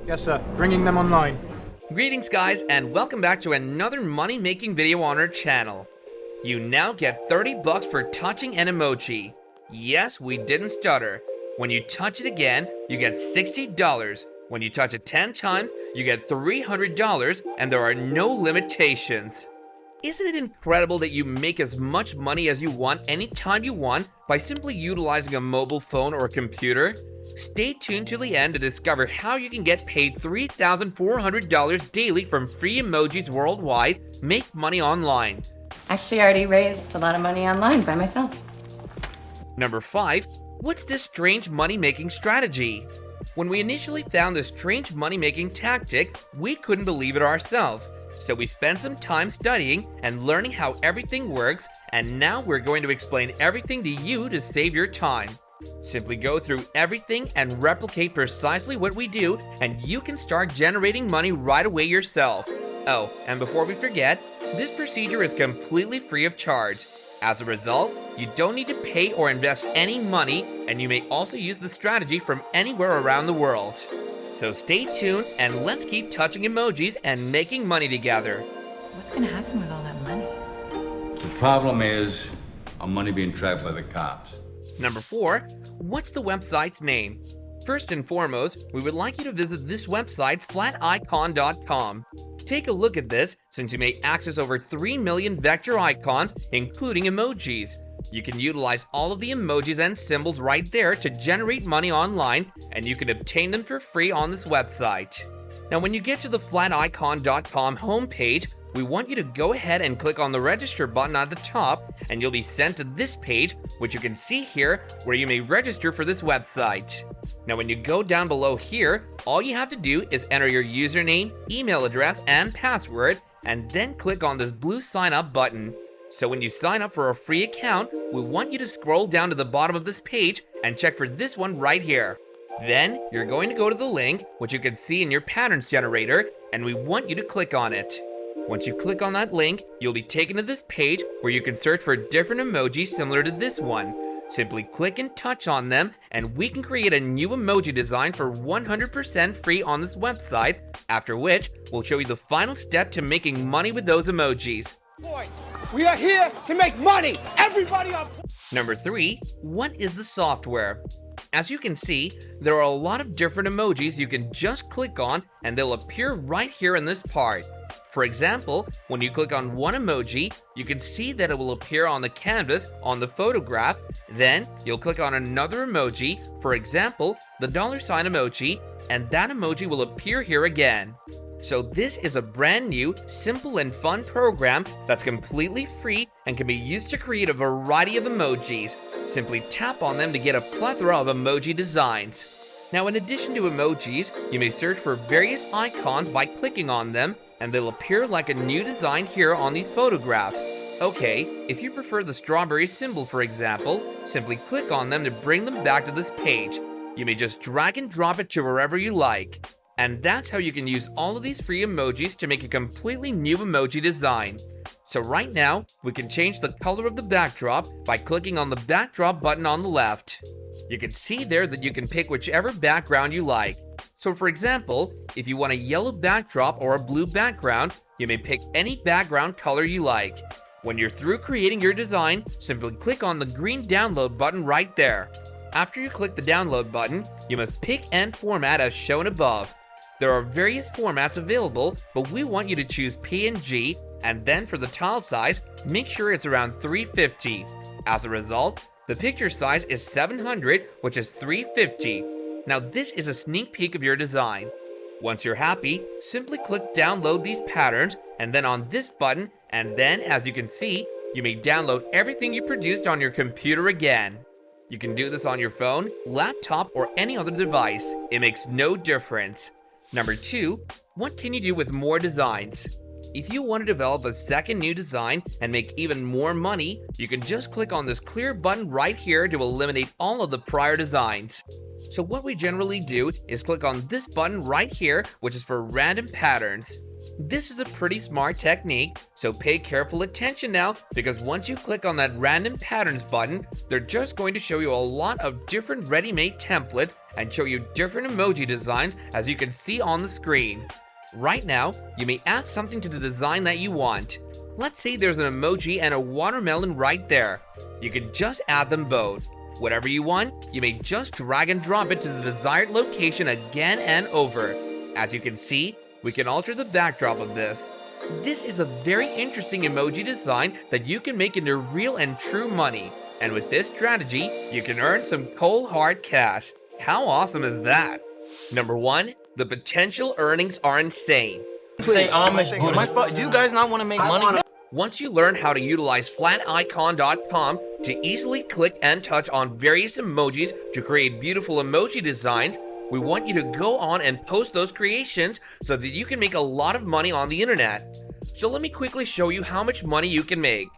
Yes, sir. Bringing them online. Greetings guys, and welcome back to another money-making video on our channel. You now get 30 bucks for touching an emoji. Yes, we didn't stutter. When you touch it again, you get $60. When you touch it 10 times, you get $300, and there are no limitations. Isn't it incredible that you make as much money as you want anytime you want by simply utilizing a mobile phone or a computer? Stay tuned to the end to discover how you can get paid $3,400 daily from free emojis worldwide, make money online. Actually, I already raised a lot of money online by myself. Number 5. What's this strange money-making strategy? When we initially found this strange money-making tactic, we couldn't believe it ourselves. So we spent some time studying and learning how everything works, and now we're going to explain everything to you to save your time. Simply go through everything and replicate precisely what we do, and you can start generating money right away yourself. Oh, and before we forget, this procedure is completely free of charge. As a result, you don't need to pay or invest any money, and you may also use the strategy from anywhere around the world. So stay tuned and let's keep touching emojis and making money together. What's gonna happen with all that money? The problem is our money being tracked by the cops. Number 4. What's the website's name? First and foremost, we would like you to visit this website, flaticon.com. Take a look at this, since you may access over 3 million vector icons, including emojis. You can utilize all of the emojis and symbols right there to generate money online, and you can obtain them for free on this website. Now, when you get to the flaticon.com homepage, we want you to go ahead and click on the register button at the top, and you'll be sent to this page, which you can see here, where you may register for this website. Now, when you go down below here, all you have to do is enter your username, email address, and password, and then click on this blue sign up button. So when you sign up for a free account, we want you to scroll down to the bottom of this page and check for this one right here. Then you're going to go to the link, which you can see in your patterns generator, and we want you to click on it. Once you click on that link, you'll be taken to this page where you can search for different emojis similar to this one. Simply click and touch on them, and we can create a new emoji design for 100% free on this website, after which we'll show you the final step to making money with those emojis. Boy, we are here to make money! Everybody up! Number 3. What is the software? As you can see, there are a lot of different emojis you can just click on, and they'll appear right here in this part. For example, when you click on one emoji, you can see that it will appear on the canvas on the photograph. Then you'll click on another emoji, for example, the $sign emoji, and that emoji will appear here again. So this is a brand new, simple and fun program that's completely free and can be used to create a variety of emojis. Simply tap on them to get a plethora of emoji designs. Now, in addition to emojis, you may search for various icons by clicking on them, and they'll appear like a new design here on these photographs. Okay, if you prefer the strawberry symbol, for example, simply click on them to bring them back to this page. You may just drag and drop it to wherever you like. And that's how you can use all of these free emojis to make a completely new emoji design. So right now, we can change the color of the backdrop by clicking on the backdrop button on the left. You can see there that you can pick whichever background you like. So for example, if you want a yellow backdrop or a blue background, you may pick any background color you like. When you're through creating your design, simply click on the green download button right there. After you click the download button, you must pick and format as shown above. There are various formats available, but we want you to choose PNG, and then for the tile size, make sure it's around 350. As a result, the picture size is 700, which is 350. Now this is a sneak peek of your design. Once you're happy, simply click download these patterns, and then on this button, and then as you can see, you may download everything you produced on your computer again. You can do this on your phone, laptop, or any other device. It makes no difference. Number 2, what can you do with more designs? If you want to develop a second new design and make even more money, you can just click on this clear button right here to eliminate all of the prior designs. So what we generally do is click on this button right here, which is for random patterns. This is a pretty smart technique, so pay careful attention now, because once you click on that random patterns button, they're just going to show you a lot of different ready-made templates and show you different emoji designs, as you can see on the screen. Right now, you may add something to the design that you want. Let's say there's an emoji and a watermelon right there. You can just add them both. Whatever you want, you may just drag and drop it to the desired location again and over. As you can see, we can alter the backdrop of this. This is a very interesting emoji design that you can make into real and true money. And with this strategy, you can earn some cold hard cash. How awesome is that? Number 1, the potential earnings are insane. Say Amish Buddhist. Do you guys not want to make money? Once you learn how to utilize flaticon.com to easily click and touch on various emojis to create beautiful emoji designs, we want you to go on and post those creations so that you can make a lot of money on the internet. So let me quickly show you how much money you can make.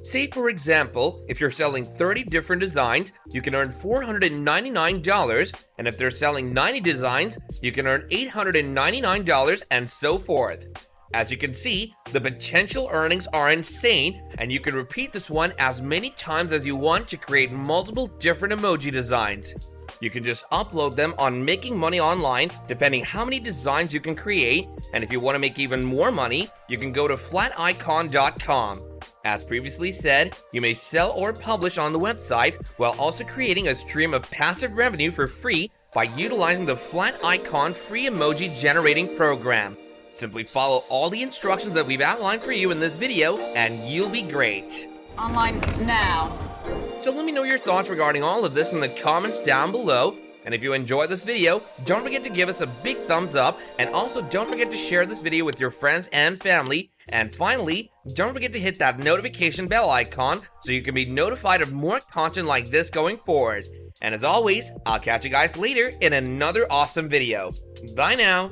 Say for example, if you're selling 30 different designs, you can earn $499, and if they're selling 90 designs, you can earn $899, and so forth. As you can see, the potential earnings are insane, and you can repeat this one as many times as you want to create multiple different emoji designs. You can just upload them on Making Money Online, depending how many designs you can create, and if you want to make even more money, you can go to flaticon.com. As previously said, you may sell or publish on the website while also creating a stream of passive revenue for free by utilizing the Flaticon free emoji generating program. Simply follow all the instructions that we've outlined for you in this video and you'll be great. Online now. So let me know your thoughts regarding all of this in the comments down below. And if you enjoyed this video, don't forget to give us a big thumbs up, and also don't forget to share this video with your friends and family. And finally, don't forget to hit that notification bell icon so you can be notified of more content like this going forward. And as always, I'll catch you guys later in another awesome video. Bye now!